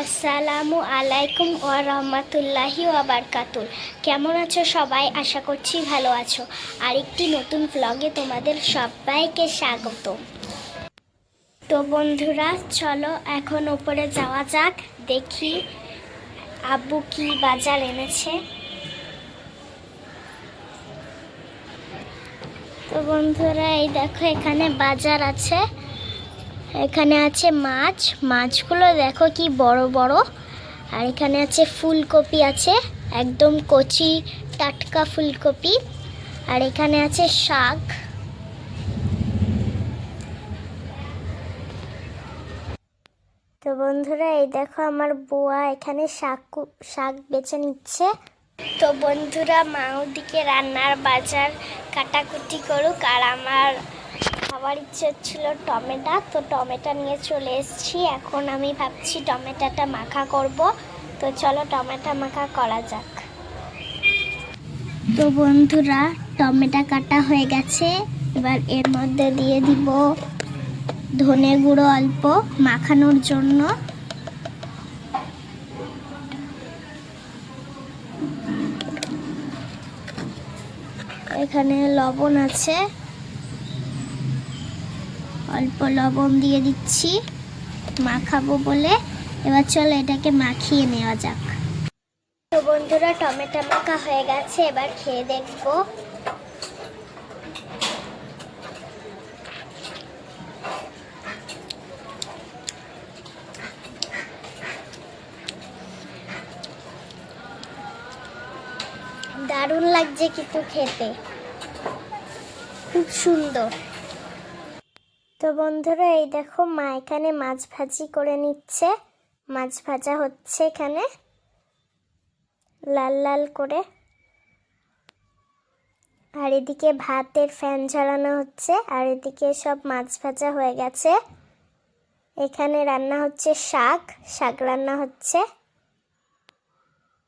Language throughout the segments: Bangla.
আসসালামু আলাইকুম ওয়া রাহমাতুল্লাহি ওয়া বারাকাতুহু। কেমন আছো সবাই? আশা করছি ভালো আছো। আরেকটি নতুন ব্লগে তোমাদের সবাইকে স্বাগত। তো বন্ধুরা, চলো এখন উপরে যাওয়া যাক, দেখি আব্বু কি বাজার এনেছে। তো বন্ধুরা, এই দেখো এখানে বাজার আছে। এখানে আছে মাছগুলো দেখো কি বড় বড়। আর এখানে আছে ফুলকপি, আছে একদম কচি টাটকা ফুলকপি। আর এখানে আছে শাক। তো বন্ধুরা, এই দেখো আমার বুয়া এখানে শাক বেছে নিচ্ছে। তো বন্ধুরা, মা ওদিকে রান্নার বাজার কাটাকুটি করুক, আর আমার খাবার ইচ্ছে হচ্ছিল টমেটো, তো টমেটো নিয়ে চলে এসেছি। এখন আমি ভাবছি টমেটোটা মাখা করব। তো চলো টমেটো মাখা করা যাক। তো বন্ধুরা, টমেটো কাটা হয়ে গেছে। এবার এর মধ্যে দিয়ে দিব ধনে গুঁড়ো অল্প মাখানোর জন্য। এখানে লবণ আছে, অল্প লবণ দিয়ে দিচ্ছি মাখাবো বলে। এবার চলো এটাকে মাখিয়ে নেওয়া যাক। তো বন্ধুরা, টমেটো মাখা হয়ে গেছে, এবার খেয়ে দেখবো। দারুণ লাগছে কিন্তু খেতে, খুব সুন্দর। তো বন্ধুরা, এই দেখো মা এখানে মাছ ভাজি করে নিচ্ছে। মাছ ভাজা হচ্ছে এখানে লাল লাল করে। আর এদিকে ভাতের ফ্যান ঝরানো হচ্ছে, আর এদিকে সব মাছ ভাজা হয়ে গেছে। এখানে রান্না হচ্ছে শাক রান্না হচ্ছে।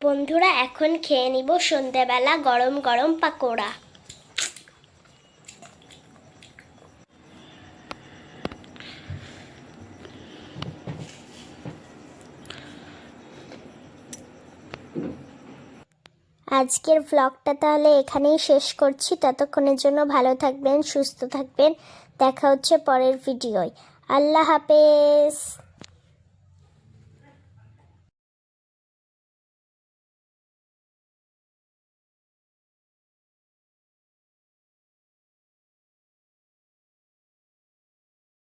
বন্ধুরা, এখন খেয়ে নিব সন্ধ্যাবেলা গরম গরম পাকোড়া। আজকের ব্লগটা তাহলে এখানেই শেষ করছি। ততক্ষণের জন্য ভালো থাকবেন, সুস্থ থাকবেন। দেখা হচ্ছে পরের ভিডিওয়। আল্লাহ হাফেজ।